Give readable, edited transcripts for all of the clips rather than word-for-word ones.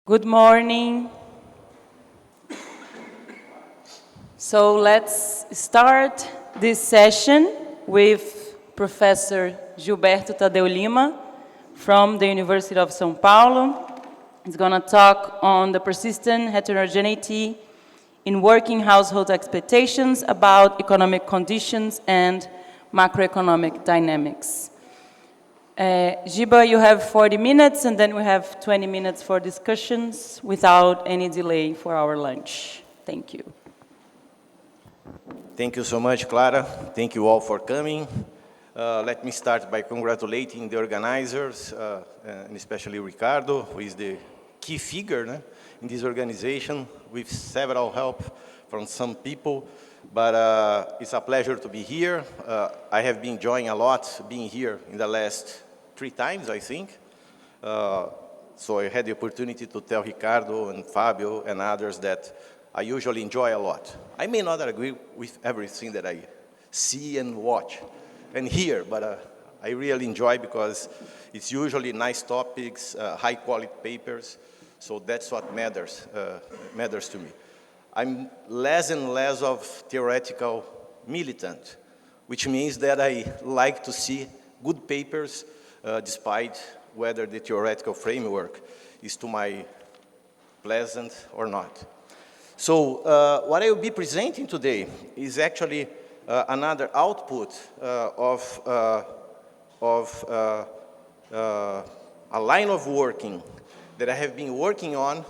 Good morning. So let's start this session with Professor Gilberto Tadeu Lima from the University of São Paulo. He's going to talk on the persistent heterogeneity in working household expectations about economic conditions and macroeconomic dynamics. Giba, you have 40 minutes, and then we have 20 minutes for discussions without any delay for our lunch. Thank you. Thank you so much, Clara. Thank you all for coming. Let me start by congratulating the organizers, and especially Ricardo, who is the key figure in this organization, with several help from some people. But it's a pleasure to be here. I have been enjoying a lot being here in the last 3 times, I think. So I had the opportunity to tell Ricardo and Fabio and others that I usually enjoy a lot. I may not agree with everything that I see and watch and hear, but I really enjoy because it's usually nice topics, high-quality papers, so that's what matters to me. I'm less and less of theoretical militant, which means that I like to see good papers despite whether the theoretical framework is to my pleasant or not. So what I will be presenting today is actually another output of a line of working that I have been working on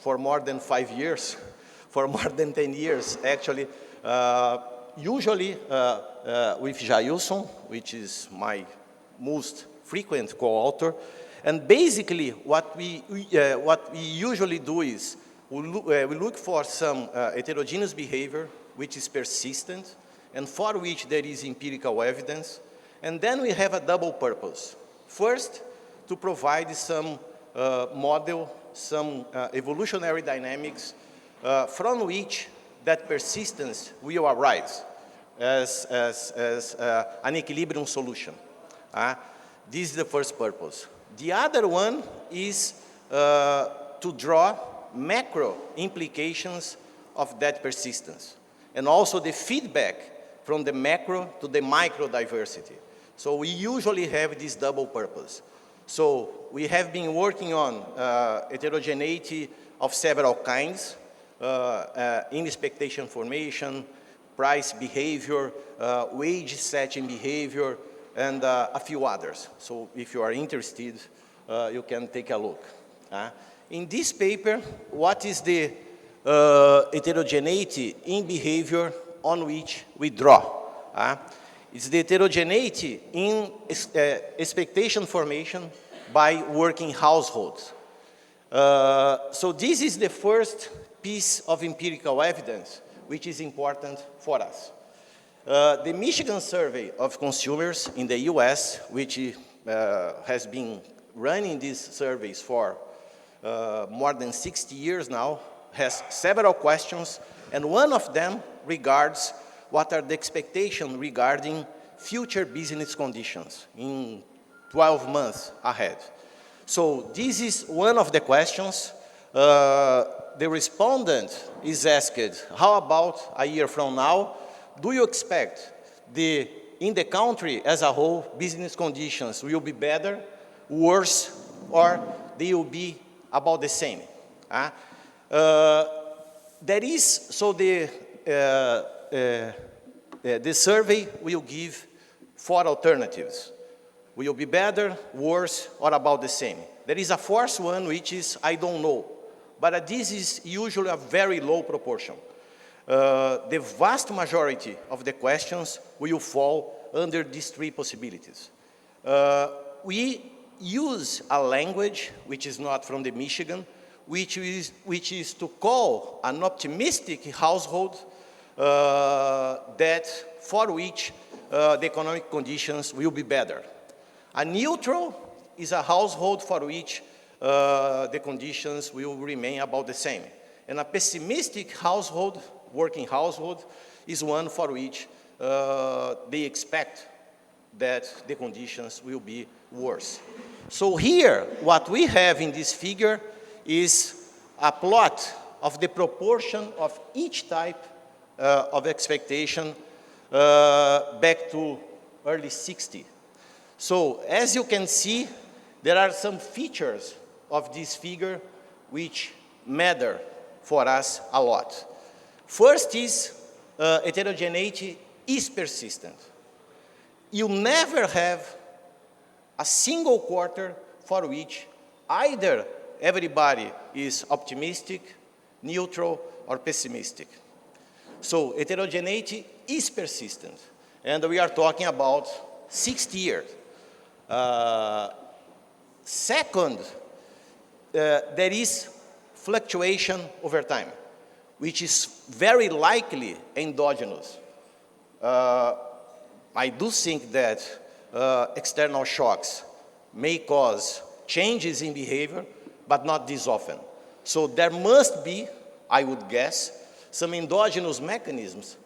for more than 5 years, for more than 10 years, actually, usually with Jailson, which is my most frequent co-author. And basically, what we usually do is we look for some heterogeneous behavior which is persistent and for which there is empirical evidence. And then we have a double purpose. First, to provide some model, some evolutionary dynamics from which that persistence will arise as an equilibrium solution. This is the first purpose. The other one is to draw macro implications of that persistence, and also the feedback from the macro to the micro diversity. So we usually have this double purpose. So we have been working on heterogeneity of several kinds, in expectation formation, price behavior, wage setting behavior, and a few others. So if you are interested, you can take a look. In this paper, what is the heterogeneity in behavior on which we draw? It's the heterogeneity in expectation formation by working households. So this is the first piece of empirical evidence which is important for us. The Michigan Survey of Consumers in the US, which has been running these surveys for more than 60 years now, has several questions, and one of them regards what are the expectations regarding future business conditions in 12 months ahead. So this is one of the questions. The respondent is asked, how about a year from now? Do you expect in the country as a whole, business conditions will be better, worse, or they will be about the same? The survey will give 4 alternatives. Will be better, worse, or about the same? There is a fourth one, which is I don't know. But this is usually a very low proportion. The vast majority of the questions will fall under these 3 possibilities. We use a language which is not from the Michigan, which is to call an optimistic household that for which the economic conditions will be better. A neutral is a household for which the conditions will remain about the same. And a pessimistic household, working household, is one for which they expect that the conditions will be worse. So here, what we have in this figure is a plot of the proportion of each type of expectation back to early 60. So as you can see, there are some features of this figure which matter for us a lot. First is heterogeneity is persistent. You never have a single quarter for which either everybody is optimistic, neutral, or pessimistic. So heterogeneity is persistent, and we are talking about 60 years. Second, there is fluctuation over time, which is very likely endogenous. I do think that external shocks may cause changes in behavior, but not this often. So there must be, I would guess, some endogenous mechanisms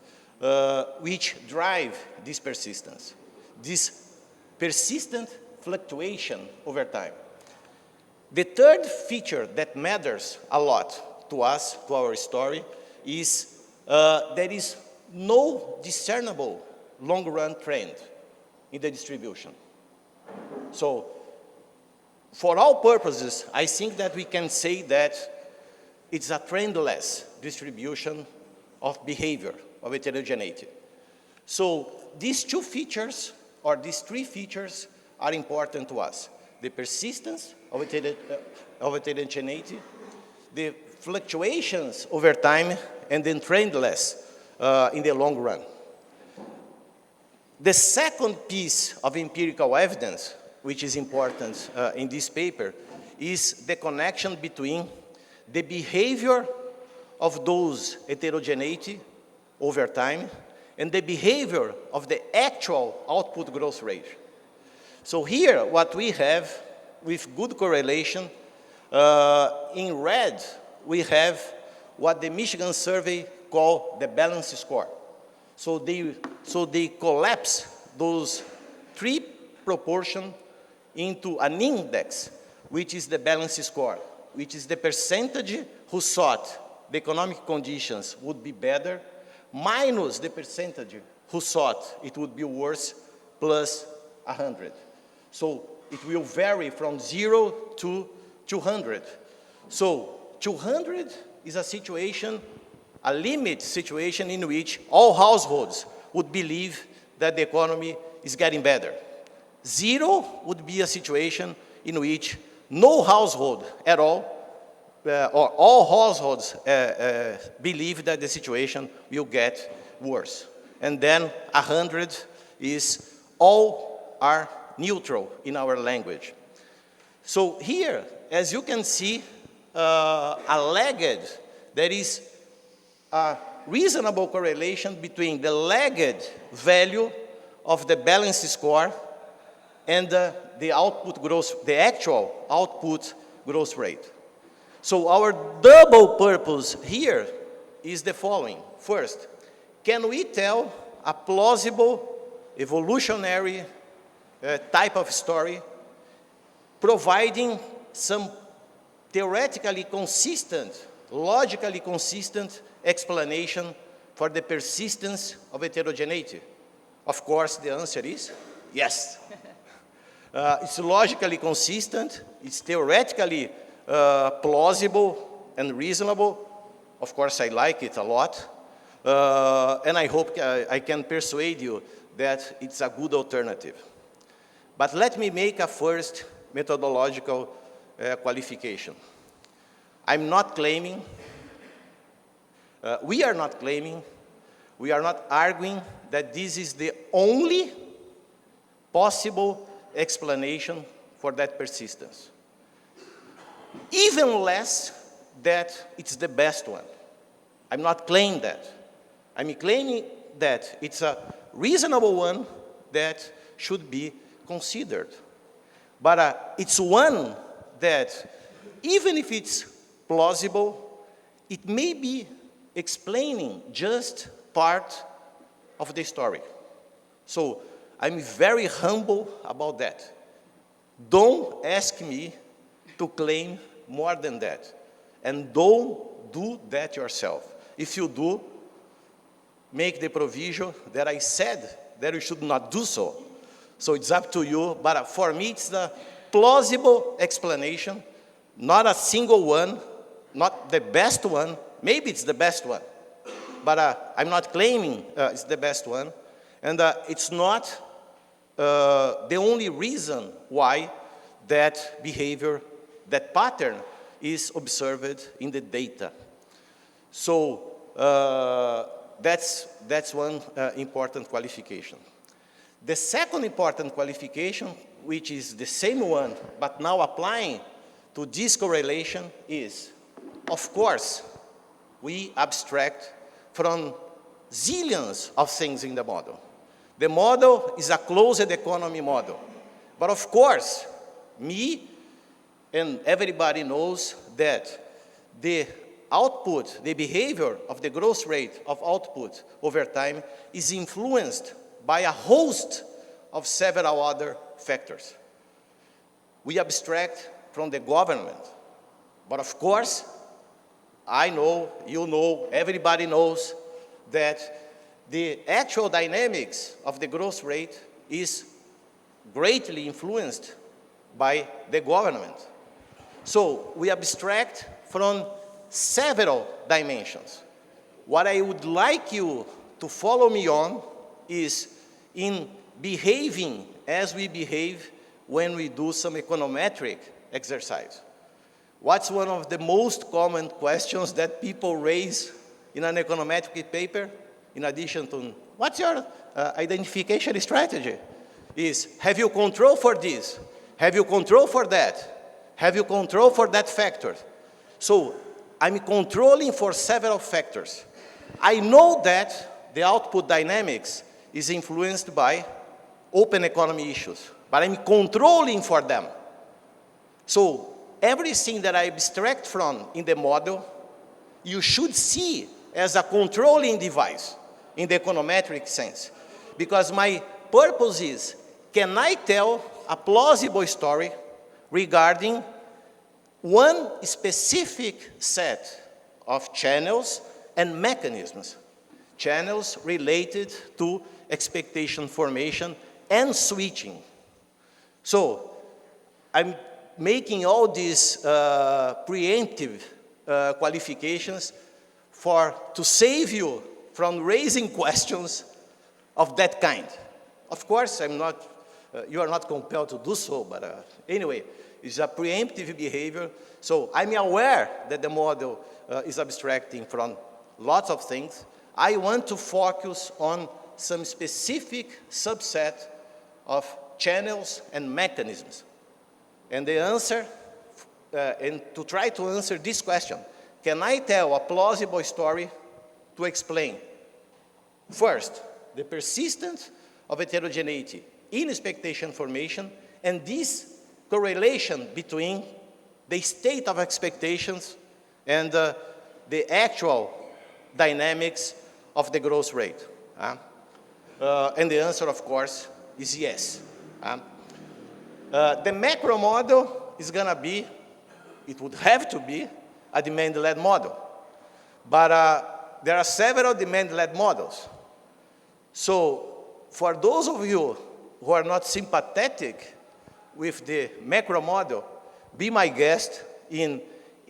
which drive this persistence, this persistent fluctuation over time. The third feature that matters a lot to us, to our story, is there is no discernible long-run trend in the distribution. So, for all purposes, I think that we can say that it's a trendless distribution of behavior, of heterogeneity. So, these two features, or these three features, are important to us. The persistence of heterogeneity, the fluctuations over time, and then trendless in the long run. The second piece of empirical evidence, which is important in this paper, is the connection between the behavior of those heterogeneity over time and the behavior of the actual output growth rate. So here, what we have with good correlation, in red, we have what the Michigan survey called the balance score. So they collapse those three proportions into an index, which is the balance score, which is the percentage who thought the economic conditions would be better, minus the percentage who thought it would be worse, plus 100. So it will vary from 0 to 200. So 200 is a situation, a limit situation in which all households would believe that the economy is getting better. 0 would be a situation in which no household at all, or all households believe that the situation will get worse. And then 100 is all are neutral in our language. So here, as you can see, a lagged, there is a reasonable correlation between the lagged value of the balance score and the output growth, the actual output growth rate. So our double purpose here is the following. First, can we tell a plausible evolutionary type of story, providing some theoretically consistent, logically consistent explanation for the persistence of heterogeneity? Of course, the answer is yes. It's logically consistent, it's theoretically plausible and reasonable. Of course, I like it a lot. And I hope I can persuade you that it's a good alternative. But let me make a first methodological qualification. I'm not claiming, we are not claiming, we are not arguing that this is the only possible explanation for that persistence. Even less that it's the best one. I'm not claiming that. I'm claiming that it's a reasonable one that should be considered. But it's one that, even if it's plausible, it may be explaining just part of the story. So I'm very humble about that. Don't ask me to claim more than that. And don't do that yourself. If you do, make the provision that I said that you should not do so. So it's up to you, but for me it's a plausible explanation, not a single one, not the best one. Maybe it's the best one, but I'm not claiming it's the best one. And it's not the only reason why that behavior, that pattern is observed in the data. So that's one important qualification. The second important qualification, which is the same one, but now applying to this correlation, is, of course, we abstract from zillions of things in the model. The model is a closed economy model. But of course, me and everybody knows that the output, the behavior of the growth rate of output over time is influenced by a host of several other factors. We abstract from the government, but of course, I know, you know, everybody knows that the actual dynamics of the growth rate is greatly influenced by the government. So we abstract from several dimensions. What I would like you to follow me on is in behaving as we behave when we do some econometric exercise. What's one of the most common questions that people raise in an econometric paper, in addition to, what's your identification strategy? Is, have you control for this? Have you control for that? Have you control for that factor? So I'm controlling for several factors. I know that the output dynamics is influenced by open economy issues, but I'm controlling for them. So everything that I abstract from in the model, you should see as a controlling device in the econometric sense. Because my purpose is, can I tell a plausible story regarding one specific set of channels and mechanisms, channels related to expectation formation and switching. So I'm making all these preemptive qualifications to save you from raising questions of that kind. Of course, you are not compelled to do so, but anyway, it's a preemptive behavior. So I'm aware that the model is abstracting from lots of things. I want to focus on some specific subset of channels and mechanisms. And the answer, and to try to answer this question, can I tell a plausible story to explain, first, the persistence of heterogeneity in expectation formation, and this correlation between the state of expectations and the actual dynamics of the growth rate? And the answer, of course, is yes. The macro model is going to be, it would have to be, a demand-led model. But there are several demand-led models. So for those of you who are not sympathetic with the macro model, be my guest in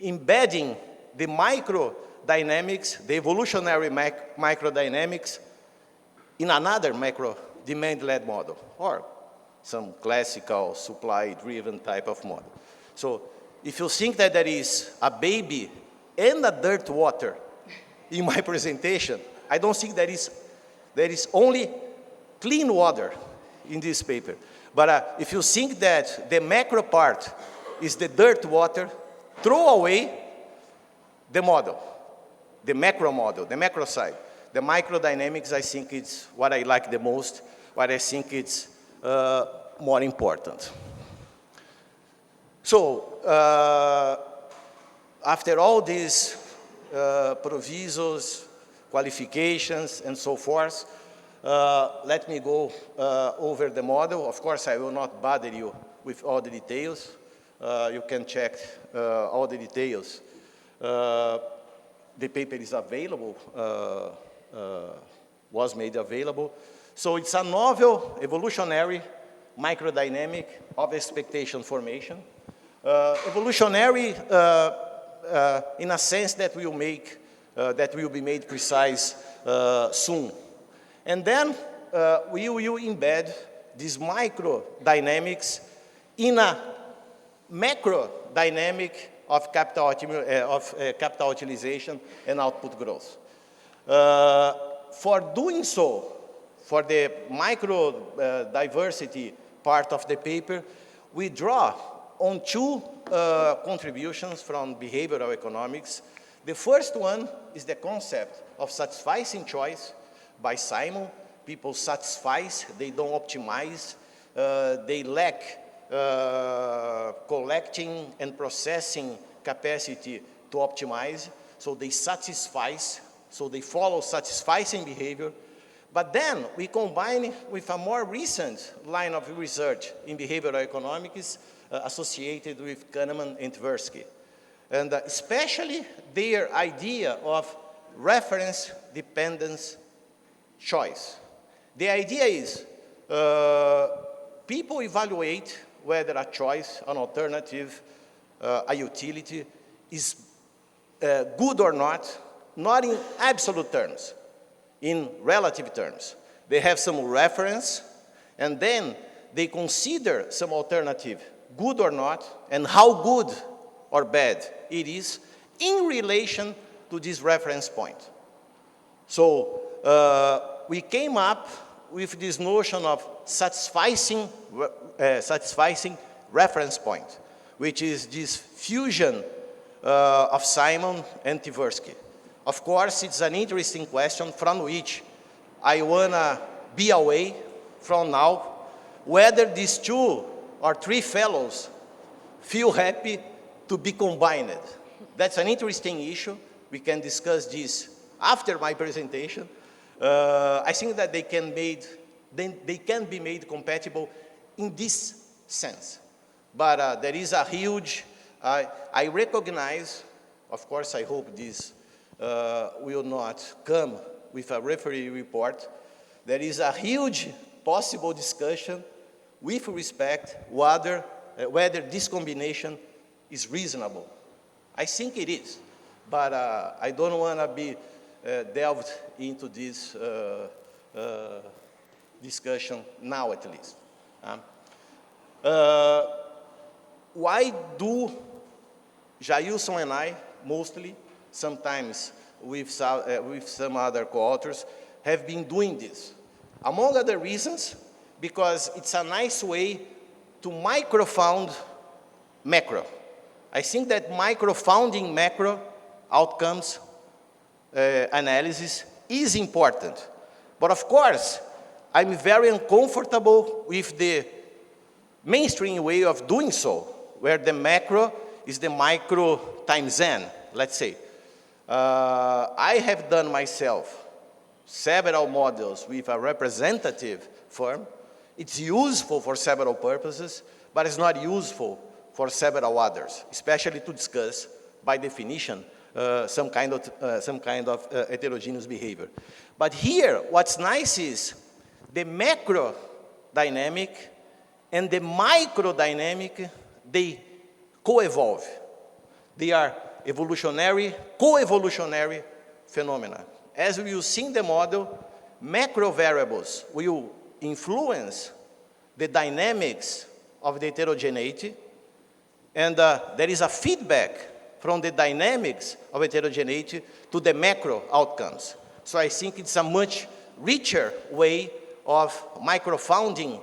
embedding the microdynamics, the evolutionary microdynamics, in another macro demand-led model, or some classical supply-driven type of model. So if you think that there is a baby and a dirt water in my presentation, I don't think there is only clean water in this paper. But if you think that the macro part is the dirt water, throw away the model, the macro model, the macro side. The microdynamics, I think it's what I like the most, what I think it's more important. So, after all these provisos, qualifications, and so forth, let me go over the model. Of course, I will not bother you with all the details. You can check all the details. The paper is available, was made available. So it's a novel, evolutionary, microdynamic of expectation formation. Evolutionary in a sense that will make, that will be made precise soon. And then we will embed these microdynamics in a macro dynamic of capital utilization and output growth. For doing so, for the micro diversity part of the paper, we draw on two contributions from behavioral economics. The first one is the concept of satisficing choice by Simon. People satisfice, they don't optimize, they lack collecting and processing capacity to optimize, so they satisfy, so they follow satisficing behavior. But then we combine with a more recent line of research in behavioral economics associated with Kahneman and Tversky. And especially their idea of reference dependence choice. The idea is people evaluate whether a choice, an alternative, a utility is good or not in absolute terms, in relative terms. They have some reference, and then they consider some alternative good or not, and how good or bad it is in relation to this reference point. So we came up with this notion of satisficing reference point, which is this fusion of Simon and Tversky. Of course, it's an interesting question from which I want to be away from now, whether these two or three fellows feel happy to be combined. That's an interesting issue. We can discuss this after my presentation. I think that they can be made compatible in this sense. But there is a huge, I recognize, of course I hope this will not come with a referee report. There is a huge possible discussion with respect whether this combination is reasonable. I think it is, but I don't want to be delved into this discussion now, at least. Why do Jailson and I, mostly, sometimes with some other co-authors, have been doing this? Among other reasons, because it's a nice way to microfound macro. I think that microfounding macro outcomes analysis is important. But of course, I'm very uncomfortable with the mainstream way of doing so, where the macro is the micro times n, let's say. I have done myself several models with a representative firm. It's useful for several purposes, but it's not useful for several others, especially to discuss, by definition, some kind of heterogeneous behavior. But here, what's nice is the macro dynamic and the micro dynamic, they co-evolve. They are evolutionary, co-evolutionary phenomena. As we will see in the model, macro variables will influence the dynamics of the heterogeneity, and there is a feedback from the dynamics of heterogeneity to the macro outcomes. So I think it's a much richer way of microfounding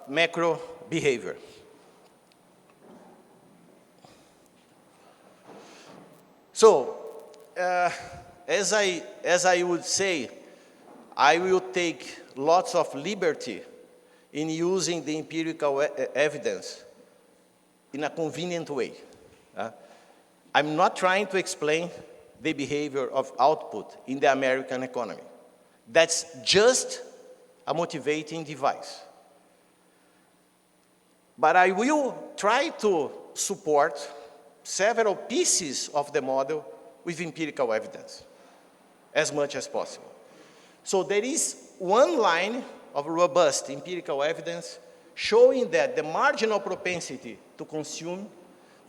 macro behavior. So, as I would say, I will take lots of liberty in using the empirical evidence in a convenient way. I'm not trying to explain the behavior of output in the American economy. That's just a motivating device. But I will try to support several pieces of the model with empirical evidence, as much as possible. So there is one line of robust empirical evidence showing that the marginal propensity to consume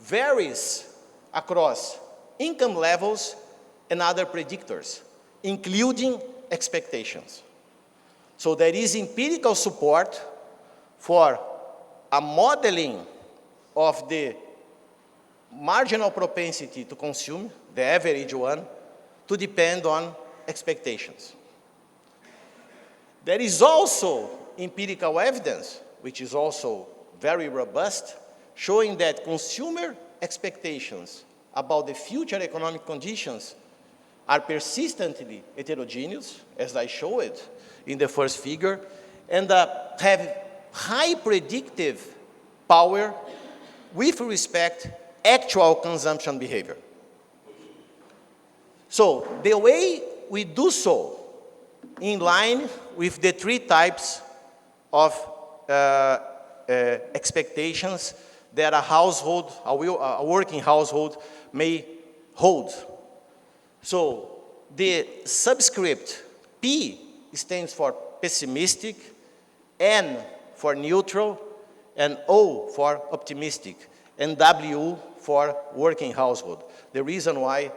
varies across income levels and other predictors, including expectations. So there is empirical support for a modeling of the marginal propensity to consume, the average one, to depend on expectations. There is also empirical evidence, which is also very robust, showing that consumer expectations about the future economic conditions are persistently heterogeneous, as I showed in the first figure, and have high predictive power with respect to actual consumption behavior. So the way we do so, in line with the three types of expectations that a working household may hold. So the subscript P stands for pessimistic, N for neutral, and O for optimistic, and W for working household. The reason why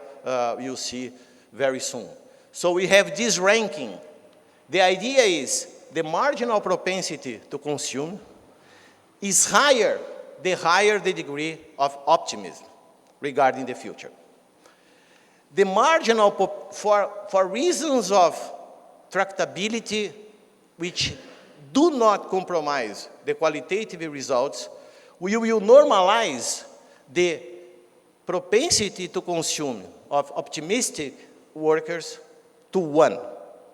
you'll see very soon. So we have this ranking. The idea is the marginal propensity to consume is higher the higher the degree of optimism regarding the future. The marginal, for reasons of tractability which do not compromise the qualitative results, we will normalize the propensity to consume of optimistic workers to 1.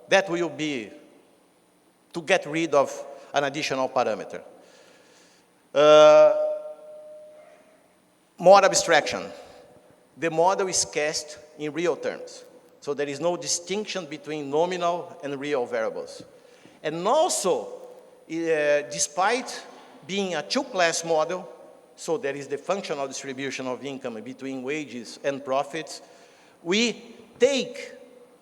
That will be to get rid of an additional parameter. More abstraction. The model is cast in real terms. So there is no distinction between nominal and real variables. And also, despite being a two-class model, so there is the functional distribution of income between wages and profits, we take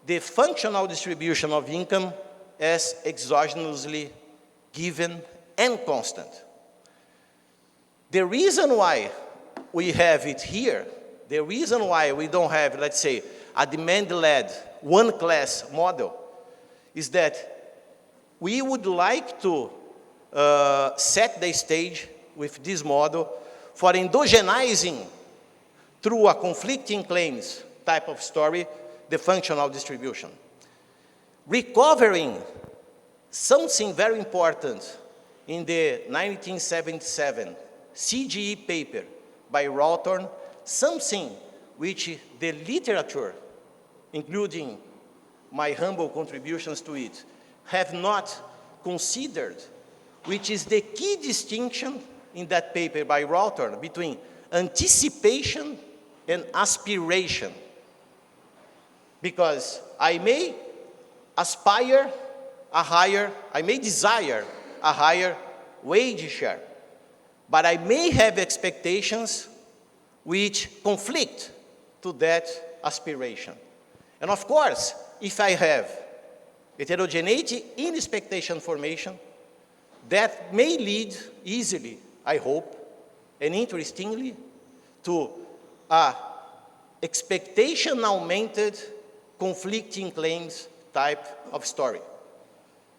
the functional distribution of income as exogenously given and constant. The reason why we have it here, the reason why we don't have, let's say, a demand-led one-class model, is that we would like to set the stage with this model for endogenizing through a conflicting claims type of story the functional distribution. Recovering something very important in the 1977 CGE paper by Rawtorn, something which the literature, including my humble contributions to it, have not considered, which is the key distinction in that paper by Rawtorn between anticipation and aspiration. Because I may desire a higher wage share, but I may have expectations which conflict to that aspiration. And of course, if I have heterogeneity in expectation formation, that may lead easily, I hope, and interestingly, to a expectation augmented conflicting claims type of story,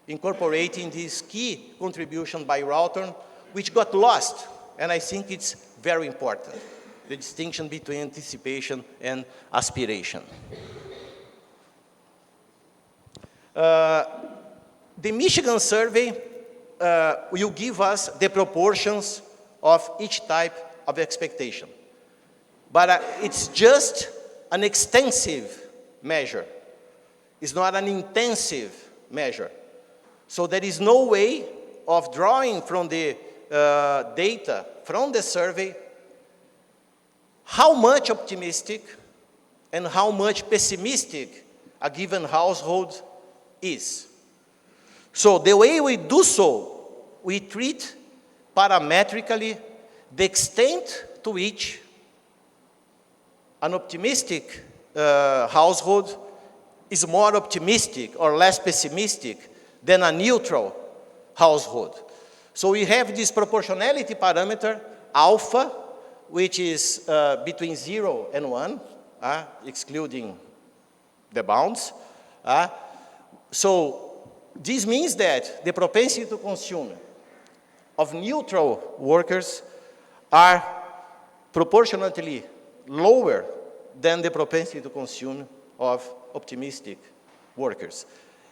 incorporating this key contribution by Rawtorn, which got lost, and I think it's very important, the distinction between anticipation and aspiration. The Michigan survey will give us the proportions of each type of expectation. But it's just an extensive measure. It's not an intensive measure. So there is no way of drawing from the data from the survey how much optimistic and how much pessimistic a given household is. So the way we do so, we treat parametrically the extent to which an optimistic household is more optimistic or less pessimistic than a neutral household. So we have this proportionality parameter, alpha, which is between 0 and 1, excluding the bounds. So this means that the propensity to consume of neutral workers are proportionately lower than the propensity to consume of optimistic workers.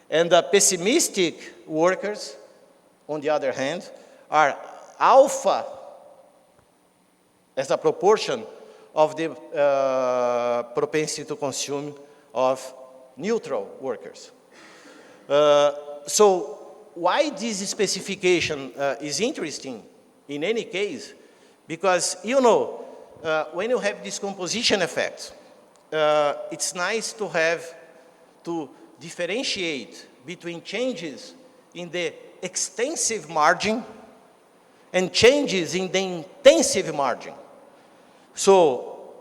And the pessimistic workers, on the other hand, are alpha as a proportion of the propensity to consume of neutral workers. So why this specification is interesting in any case? Because, you know, when you have this composition effect, it's nice to have to differentiate between changes in the extensive margin and changes in the intensive margin. So,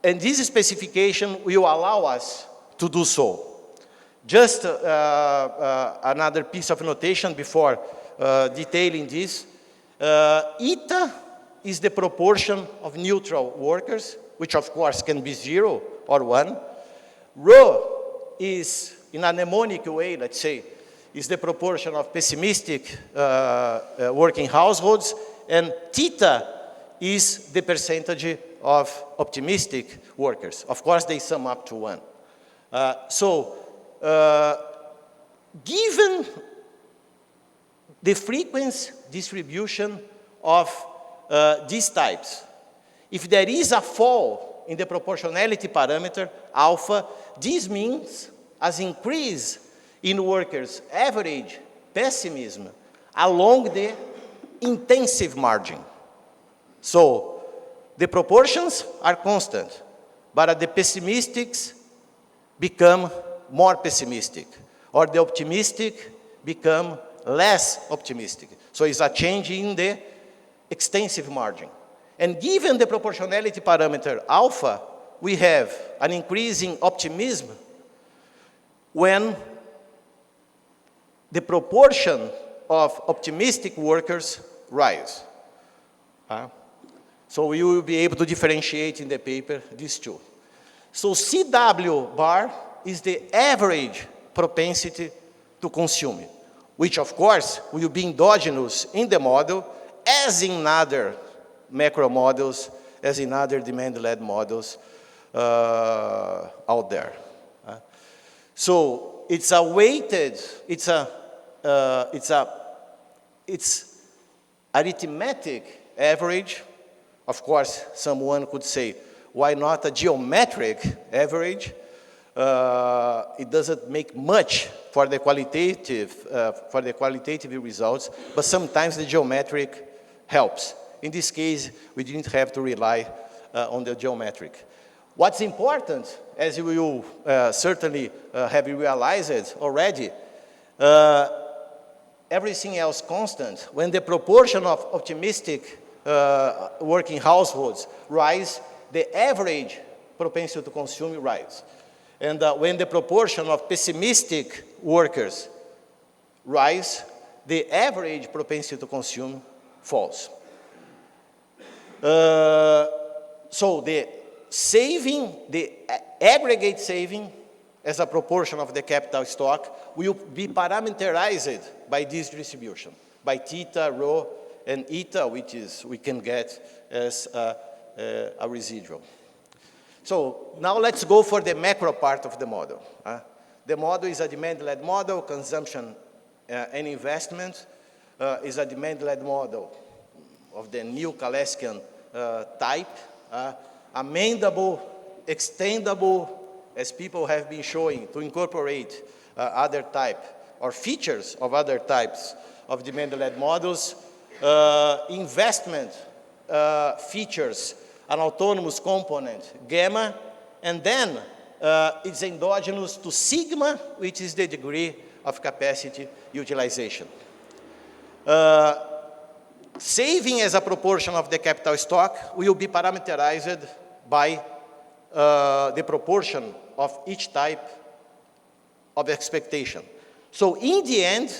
and this specification will allow us to do so. Just another piece of notation before detailing this. Eta is the proportion of neutral workers, which of course can be 0 or 1. Rho is, in a mnemonic way, let's say, is the proportion of pessimistic working households, and theta is the percentage of optimistic workers. Of course, they sum up to 1. Given the frequency distribution of these types, if there is a fall in the proportionality parameter, alpha, this means an increase in workers' average pessimism along the intensive margin. So the proportions are constant, but the pessimistics become more pessimistic, or the optimistic become less optimistic. So it's a change in the extensive margin. And given the proportionality parameter alpha, we have an increasing optimism when the proportion of optimistic workers rise. So we will be able to differentiate in the paper these two. So CW bar is the average propensity to consume, which of course will be endogenous in the model, as in other macro models, as in other demand-led models out there. So it's a weighted, it's arithmetic average. Of course, someone could say, why not a geometric average? It doesn't make much for the qualitative results, but sometimes the geometric helps. In this case, we didn't have to rely on the geometric. What's important, as you will certainly have realized already, everything else constant, when the proportion of optimistic working households rise, the average propensity to consume rise. And when the proportion of pessimistic workers rise, the average propensity to consume falls. So the saving, the aggregate saving as a proportion of the capital stock will be parameterized by this distribution, by theta, rho, and eta, which is we can get as a residual. So now let's go for the macro part of the model. The model is a demand-led model. Consumption and investment is a demand-led model of the new Chalessian type. Amendable, extendable, as people have been showing, to incorporate other type or features of other types of demand-led models. Investment features an autonomous component, gamma, and then it's endogenous to sigma, which is the degree of capacity utilization. saving as a proportion of the capital stock will be parameterized by the proportion of each type of expectation. So in the end,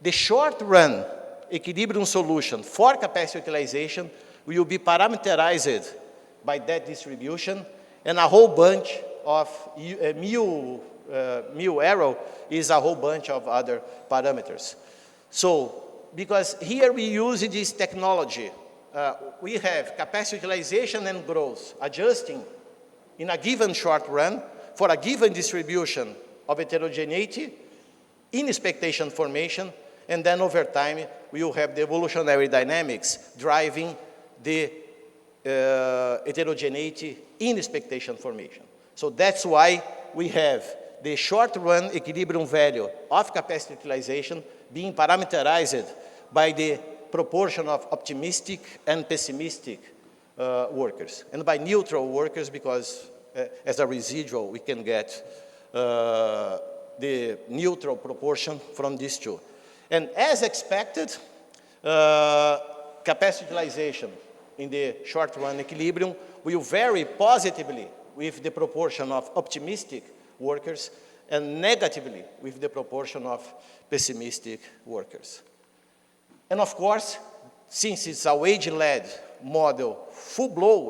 the short-run equilibrium solution for capacity utilization will be parameterized by that distribution, and a whole bunch of mu arrow is a whole bunch of other parameters. So, because here we use this technology, we have capacity utilization and growth adjusting in a given short run for a given distribution of heterogeneity in expectation formation, and then over time we will have the evolutionary dynamics driving the heterogeneity in expectation formation. So that's why we have the short-run equilibrium value of capacity utilization being parameterized by the proportion of optimistic and pessimistic workers, and by neutral workers, because as a residual we can get the neutral proportion from these two. And as expected, capacity utilization in the short-run equilibrium will vary positively with the proportion of optimistic workers and negatively with the proportion of pessimistic workers. And of course, since it's a wage-led model,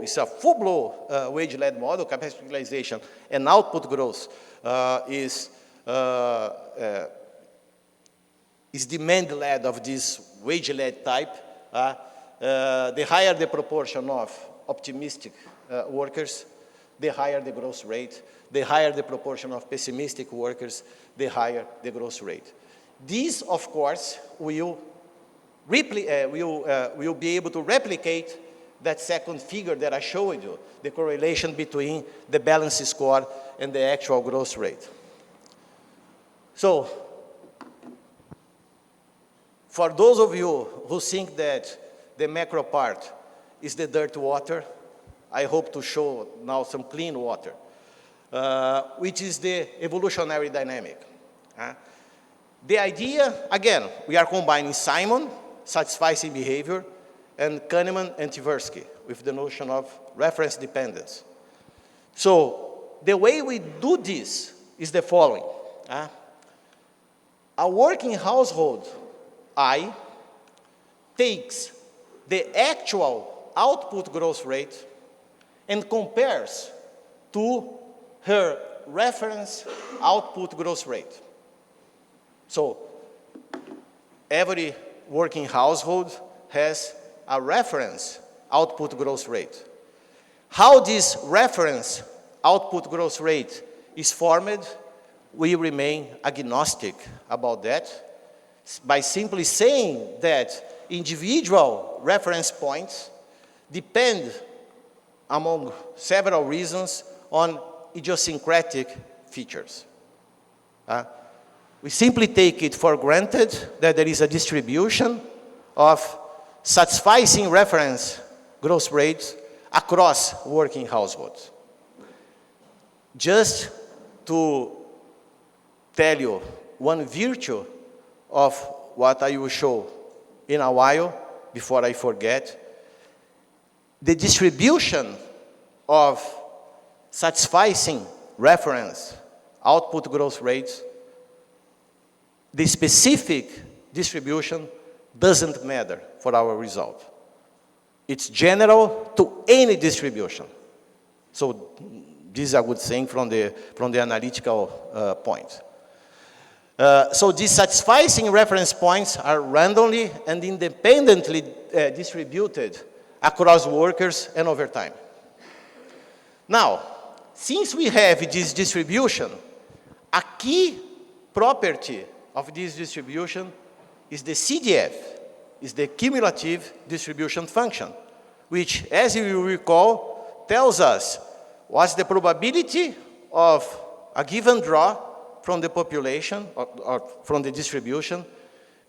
it's a full-blow wage-led model, capacity utilization and output growth is demand-led of this wage-led type. The higher the proportion of optimistic workers, the higher the growth rate. The higher the proportion of pessimistic workers, the higher the growth rate. These, of course, will be able to replicate that second figure that I showed you, the correlation between the balance score and the actual growth rate. So, for those of you who think that the macro part is the dirt water, I hope to show now some clean water, which is the evolutionary dynamic. The idea, again, we are combining Simon, satisficing behavior, and Kahneman and Tversky with the notion of reference dependence. So the way we do this is the following. A working household, I, takes the actual output growth rate and compares to her reference output growth rate. So every working household has a reference output growth rate. How this reference output growth rate is formed, we remain agnostic about that by simply saying that individual reference points depend, among several reasons, on idiosyncratic features. We simply take it for granted that there is a distribution of satisficing reference growth rates across working households. Just to tell you one virtue of what I will show in a while, before I forget, the distribution of satisficing reference output growth rates, the specific distribution doesn't matter for our result. It's general to any distribution. So this is a good thing from the analytical point. So these satisficing reference points are randomly and independently distributed across workers and over time. Now, since we have this distribution, a key property of this distribution is the CDF, is the cumulative distribution function, which, as you will recall, tells us what's the probability of a given draw from the population or from the distribution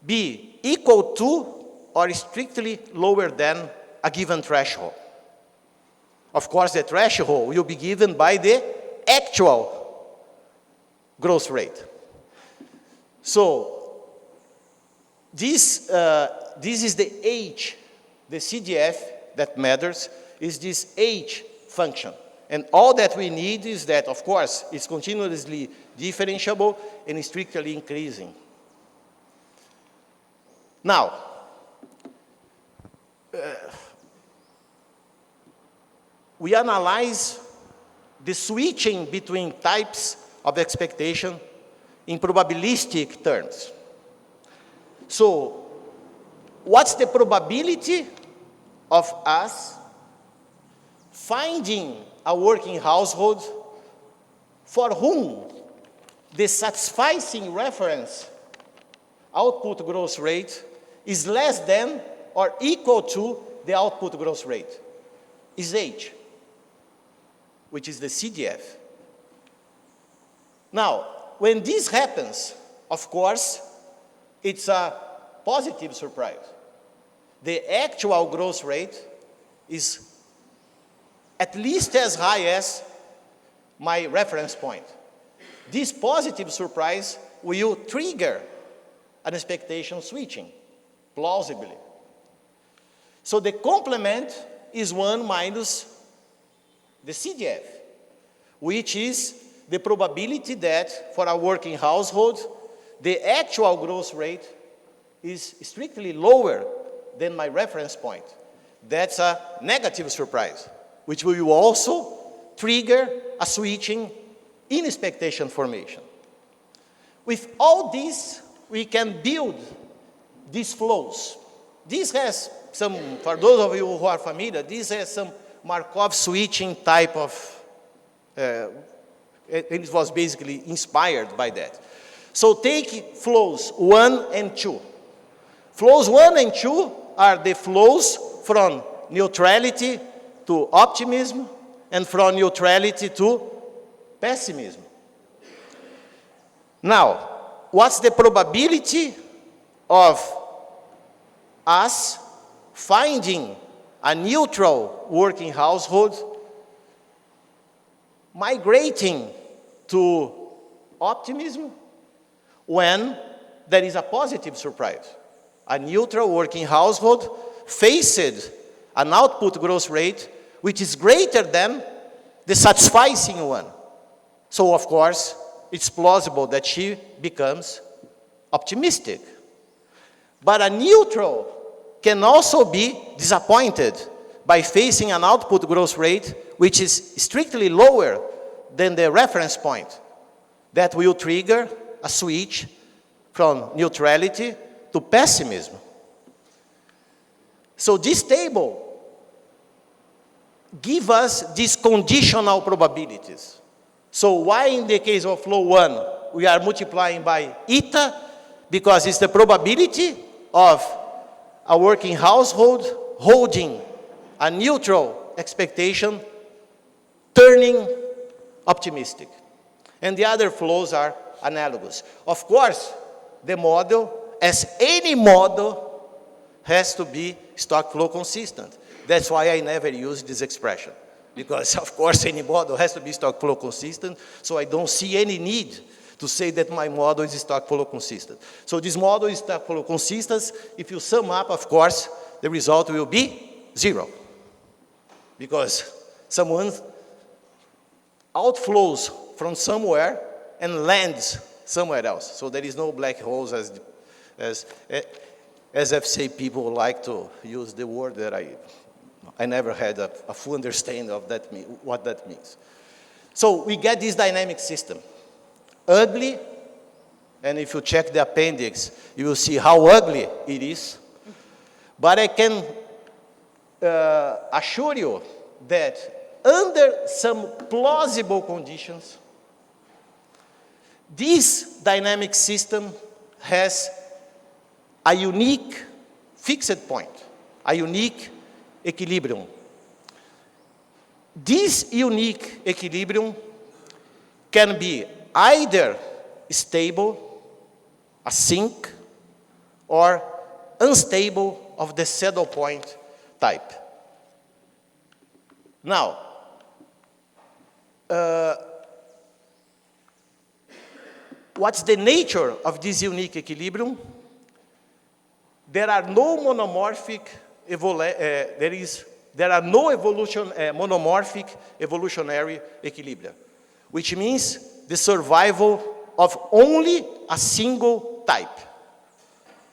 be equal to or strictly lower than a given threshold. Of course, the threshold will be given by the actual growth rate. So this is the age the CDF that matters is this H function. And all that we need is that, of course, it's continuously differentiable and strictly increasing. Now, we analyze the switching between types of expectation in probabilistic terms. So, what's the probability of us finding a working household for whom the satisfying reference output growth rate is less than or equal to the output growth rate? Is H, which is the CDF. Now, when this happens, of course, it's a positive surprise. The actual growth rate is at least as high as my reference point. This positive surprise will trigger an expectation switching, plausibly. So the complement is 1 minus the CDF, which is the probability that for a working household, the actual growth rate is strictly lower than my reference point. That's a negative surprise, which will also trigger a switching in expectation formation. With all this, we can build these flows. This has some, for those of you who are familiar, this has some Markov switching type of, it was basically inspired by that. So take flows 1 and 2. Flows 1 and 2 are the flows from neutrality to optimism and from neutrality to pessimism. Now, what's the probability of us finding a neutral working household migrating to optimism when there is a positive surprise? A neutral working household faced an output growth rate which is greater than the satisfying one. So, of course, it's plausible that she becomes optimistic. But a neutral can also be disappointed by facing an output growth rate which is strictly lower than the reference point. That will trigger a switch from neutrality to pessimism. So this table gives us these conditional probabilities. So why in the case of flow 1 we are multiplying by eta? Because it's the probability of a working household holding a neutral expectation turning optimistic. And the other flows are analogous. Of course, the model, as any model, has to be stock flow consistent. That's why I never use this expression. Because, of course, any model has to be stock flow consistent, so I don't see any need to say that my model is stock flow consistent. So this model is stock flow consistent. If you sum up, of course, the result will be 0. Because someone outflows from somewhere and lands somewhere else. So there is no black holes as FCA people like to use the word that I never had a full understanding of what that means. So we get this dynamic system. Ugly, and if you check the appendix, you will see how ugly it is. But I can assure you that under some plausible conditions, this dynamic system has a unique fixed point, a unique equilibrium. This unique equilibrium can be either stable, a sink, or unstable of the saddle point type. Now, what's the nature of this unique equilibrium? There are no monomorphic there are no monomorphic evolutionary equilibria, which means the survival of only a single type.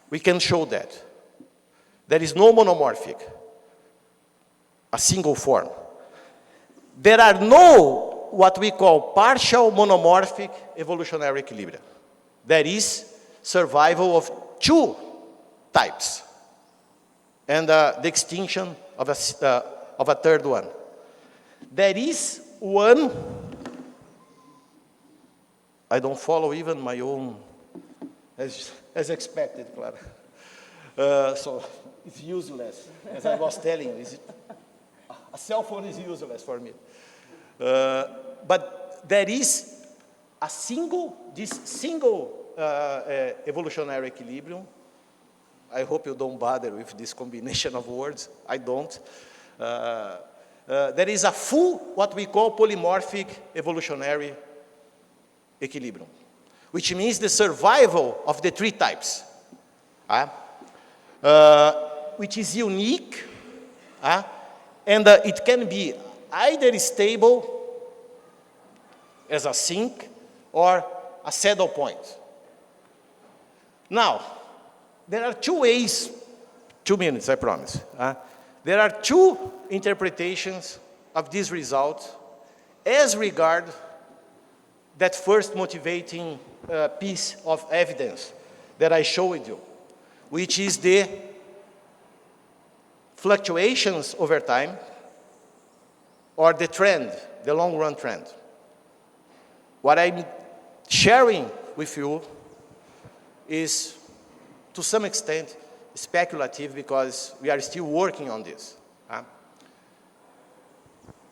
We can show that. There is no monomorphic, a single form. There are no what we call partial monomorphic evolutionary equilibria. There is survival of two types and the extinction of a third one. There is one, I don't follow even my own, as expected, Clara. So it's useless, as I was telling you. A cell phone is useless for me. But there is this single evolutionary equilibrium. I hope you don't bother with this combination of words. I don't. There is a full, what we call polymorphic evolutionary equilibrium, which means the survival of the three types, which is unique, and it can be either stable as a sink or a saddle point. Now, there are two ways, 2 minutes, I promise. There are two interpretations of this result as regard that first motivating piece of evidence that I showed you, which is the fluctuations over time or the trend, the long-run trend. What I'm sharing with you is, to some extent, speculative because we are still working on this.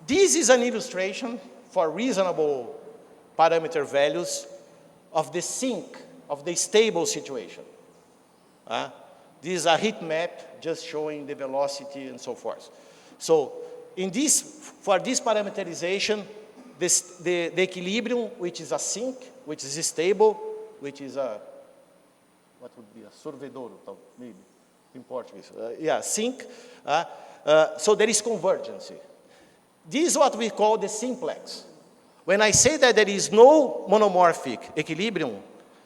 This is an illustration for reasonable parameter values of the sink, of the stable situation. This is a heat map just showing the velocity and so forth. So for this parameterization, the equilibrium, which is a sink, which is stable, which is a, what would be a sorvedouro, maybe, in Portuguese. Sink. So there is convergence. This is what we call the simplex. When I say that there is no monomorphic equilibrium,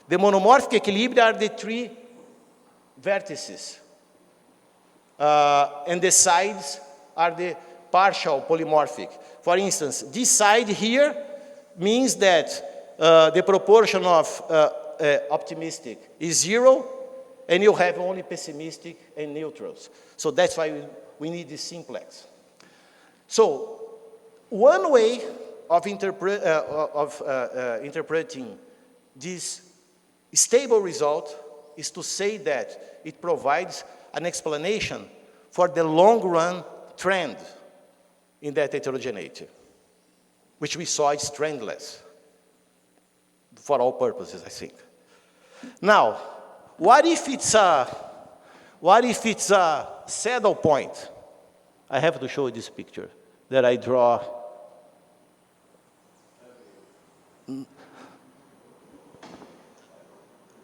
the monomorphic equilibria are the three vertices. And the sides are the partial polymorphic. For instance, this side here means that the proportion of optimistic is 0, and you have only pessimistic and neutrals. So that's why we need this simplex. So one way of interpreting this stable result is to say that it provides an explanation for the long-run trend in that heterogeneity, which we saw is trendless for all purposes, I think. Now, what if it's a saddle point? I have to show you this picture that I draw.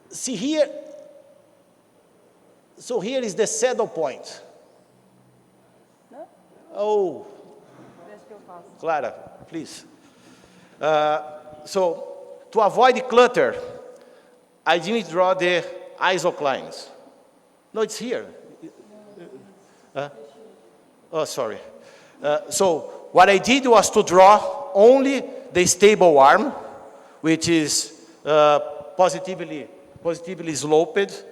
See here, so here is the saddle point. Oh, Clara, please. So to avoid clutter, I didn't draw the isoclines. No, it's here. Oh, sorry. So what I did was to draw only the stable arm, which is positively sloped,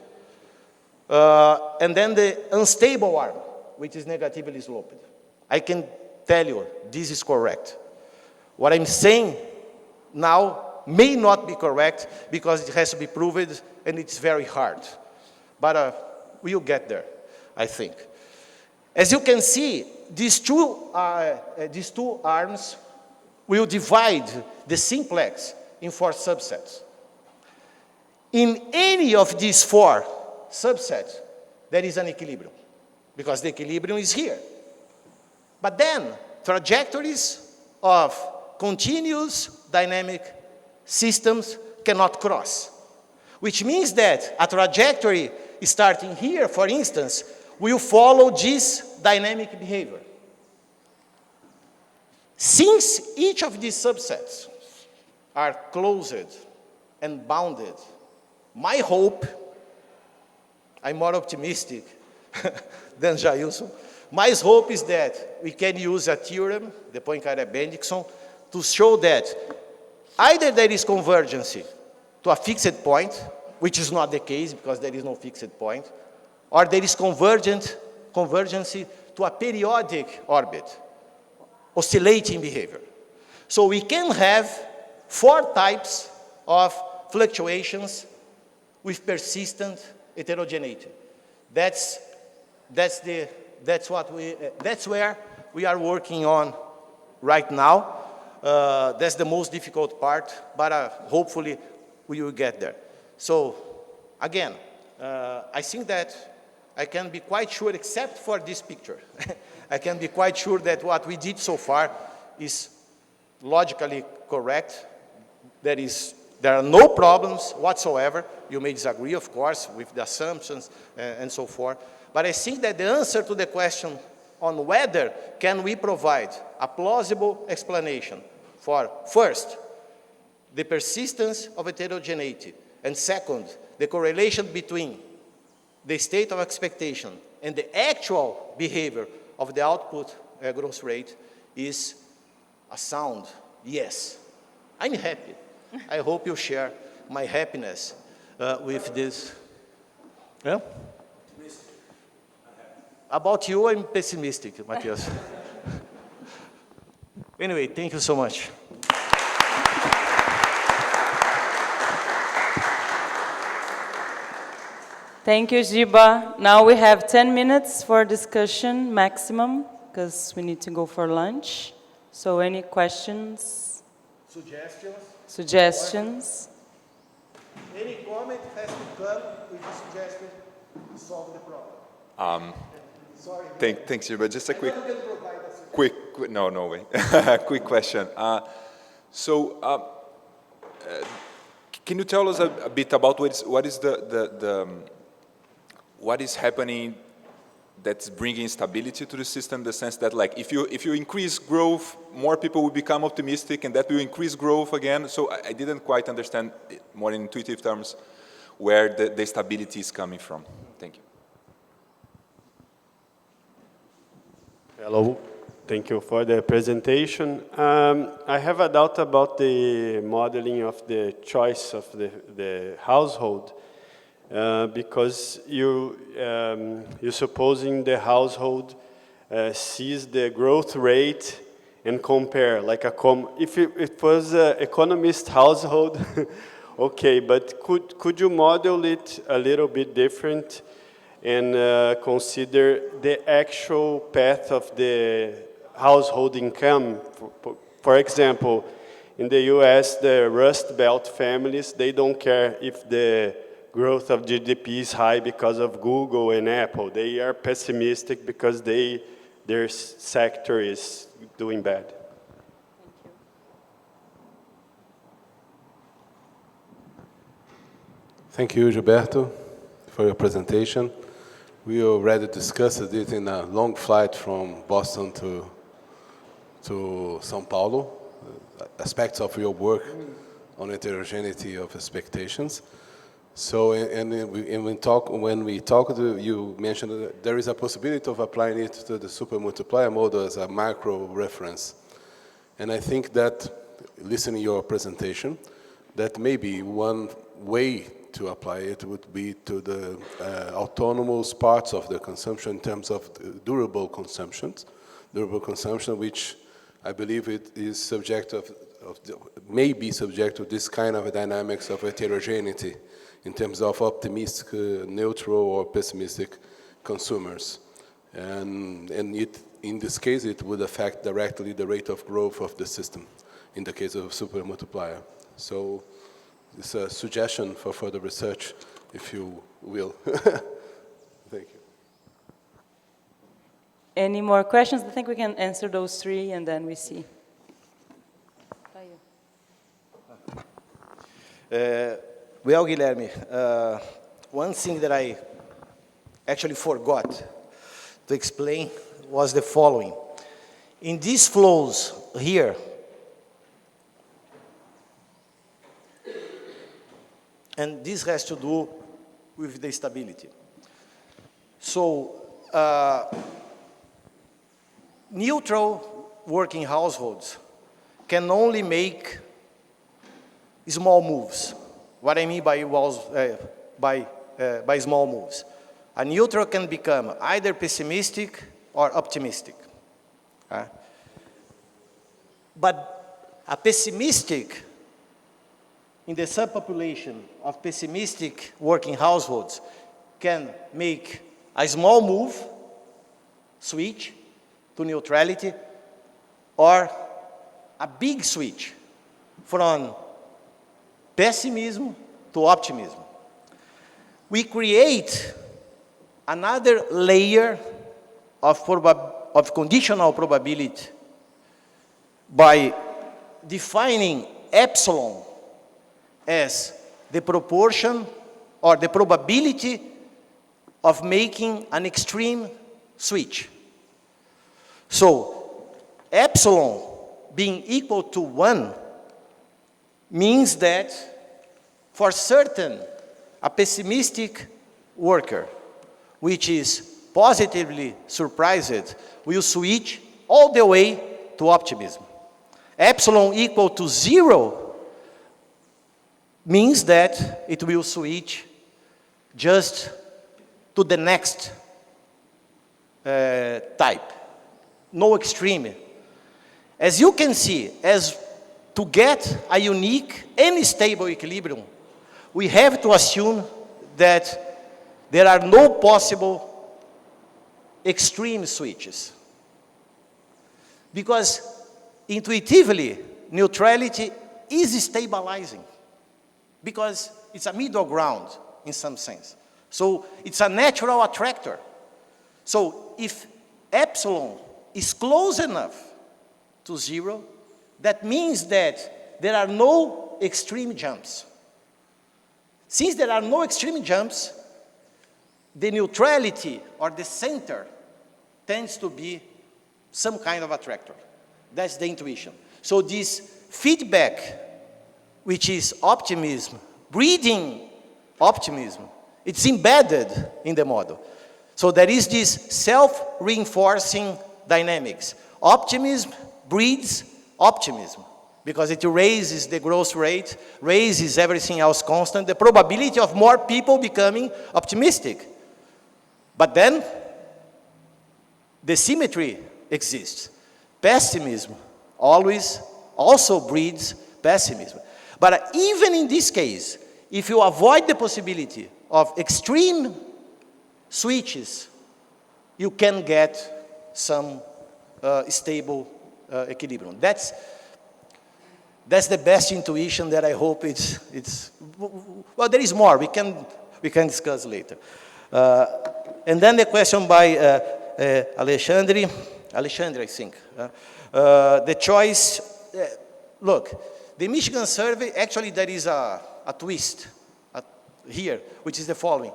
and then the unstable arm, which is negatively sloped. I can tell you this is correct. What I'm saying now may not be correct because it has to be proved and it's very hard. But we'll get there, I think. As you can see, these two arms will divide the simplex in 4 subsets. In any of these 4 subsets, there is an equilibrium, because the equilibrium is here. But then, trajectories of continuous dynamic systems cannot cross, which means that a trajectory starting here, for instance, will follow this dynamic behavior. Since each of these subsets are closed and bounded, my hope, I'm more optimistic than Jailson, my hope is that we can use a theorem, the Poincaré-Bendixson, to show that either there is convergence to a fixed point, which is not the case because there is no fixed point, or there is convergence to a periodic orbit, oscillating behavior. So we can have 4 types of fluctuations with persistent heterogeneity. That's where we are working on right now. That's the most difficult part, but hopefully we will get there. So again, I think that I can be quite sure, except for this picture, I can be quite sure that what we did so far is logically correct. There are no problems whatsoever. You may disagree, of course, with the assumptions and so forth. But I think that the answer to the question on whether can we provide a plausible explanation for, first, the persistence of heterogeneity, and second, the correlation between the state of expectation and the actual behavior of the output growth rate is a sound yes. I'm happy. I hope you share my happiness with this. Yeah? About you, I'm pessimistic, Matthias. Anyway, thank you so much. Thank you, Giba. Now we have 10 minutes for discussion maximum, because we need to go for lunch. So any questions? Suggestions? Any comment has to come with a suggestion to solve the problem. Sorry. Thanks, Giba. Just a quick no way. Quick question. Can you tell us a bit about what is happening that's bringing stability to the system, in the sense that, like, if you increase growth, more people will become optimistic, and that will increase growth again. So I didn't quite understand, more in intuitive terms, where the stability is coming from. Thank you. Hello, thank you for the presentation. I have a doubt about the modeling of the choice of the household, because you're supposing the household sees the growth rate and compare, like if it was an economist household, okay, but could you model it a little bit different and consider the actual path of the household income? For example, in the US, the Rust Belt families, they don't care if the growth of GDP is high because of Google and Apple. They are pessimistic because their sector is doing bad. Thank you, Gilberto, for your presentation. We already discussed it in a long flight from Boston to São Paulo, aspects of your work on heterogeneity of expectations. So, when we talked, you mentioned that there is a possibility of applying it to the supermultiplier model as a macro reference. And I think that, listening to your presentation, that maybe one way to apply it would be to the autonomous parts of the consumption in terms of durable consumption, which I believe it is subject may be subject to this kind of a dynamics of heterogeneity in terms of optimistic, neutral, or pessimistic consumers. And in this case, it would affect directly the rate of growth of the system in the case of supermultiplier. So it's a suggestion for further research, if you will. Thank you. Any more questions? I think we can answer those 3 and then we see. Well, Guilherme, one thing that I actually forgot to explain was the following. In these flows here, and this has to do with the stability. So, neutral working households can only make small moves. What I mean by small moves. A neutral can become either pessimistic or optimistic. But a pessimistic, in the subpopulation of pessimistic working households, can make a small move, switch to neutrality, or a big switch from pessimism to optimism. We create another layer of conditional probability by defining epsilon as the proportion or the probability of making an extreme switch. So, epsilon being equal to 1 means that for certain, a pessimistic worker, which is positively surprised, will switch all the way to optimism. Epsilon equal to 0 means that it will switch just to the next type. No extreme. As you can see, as to get a unique and stable equilibrium, we have to assume that there are no possible extreme switches. Because intuitively, neutrality is stabilizing. Because it's a middle ground in some sense. So it's a natural attractor. So if epsilon is close enough to 0, that means that there are no extreme jumps. Since there are no extreme jumps, the neutrality or the center tends to be some kind of attractor. That's the intuition. So this feedback, which is optimism, breeding optimism, it's embedded in the model. So there is this self-reinforcing dynamics. Optimism breeds optimism because it raises the growth rate, raises everything else constant, the probability of more people becoming optimistic. But then, the symmetry exists. Pessimism always also breeds pessimism. But even in this case, if you avoid the possibility of extreme switches, you can get some stable equilibrium. That's the best intuition that I hope it's well, there is more. We can discuss later. And then the question by Alexandre, I think. The choice, look, the Michigan survey, actually there is a twist here, which is the following.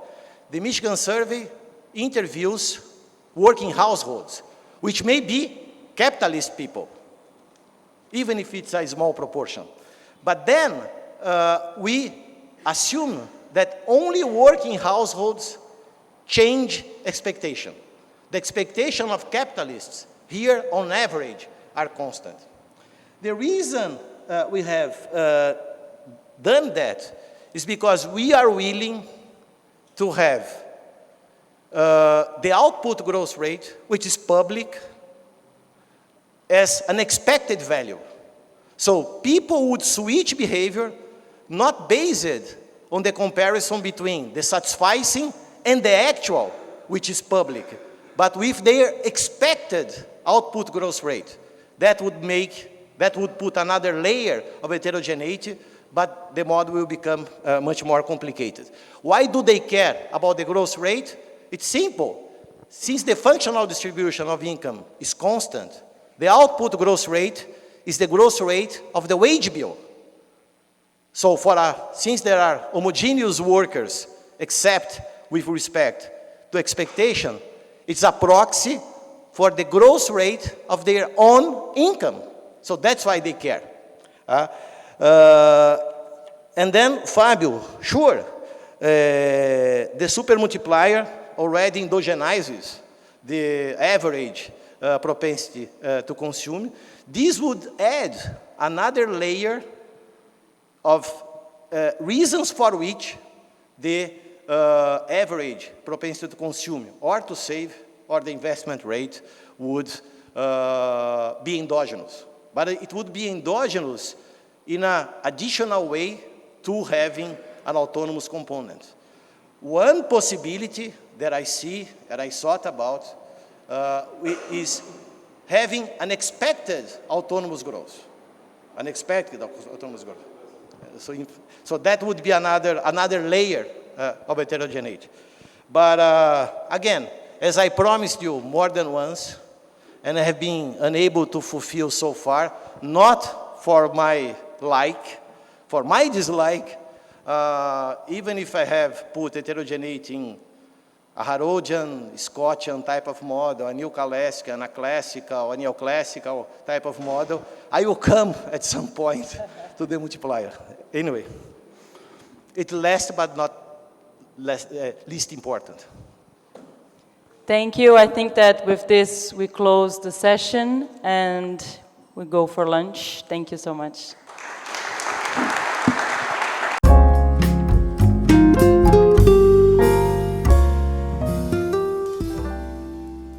The Michigan survey interviews working households, which may be capitalist people, even if it's a small proportion. But then we assume that only working households change expectation. The expectation of capitalists here, on average, are constant. The reason we have done that is because we are willing to have the output growth rate, which is public, as an expected value. So people would switch behavior not based on the comparison between the satisficing and the actual, which is public, but with their expected output growth rate. That would put another layer of heterogeneity, but the model will become much more complicated. Why do they care about the growth rate? It's simple. Since the functional distribution of income is constant, the output growth rate is the growth rate of the wage bill. So since there are homogeneous workers, except with respect to expectation, It's a proxy for the growth rate of their own income. So that's why they care. And then, Fábio, sure, the super multiplier already endogenizes the average propensity to consume. This would add another layer of reasons for which the average propensity to consume or to save or the investment rate would be endogenous. But it would be endogenous in an additional way to having an autonomous component. One possibility that I see, that I thought about, is having an expected autonomous growth. Unexpected autonomous growth. So that would be another layer of heterogeneity. But again, as I promised you more than once, and I have been unable to fulfill so far, not for my like, for my dislike, even if I have put heterogeneity in a Harrodian, Scottian type of model, a New-Classical, a classical, a neoclassical type of model, I will come at some point to the multiplier. Anyway, it's last but not least important. Thank you. I think that with this, we close the session and we go for lunch. Thank you so much.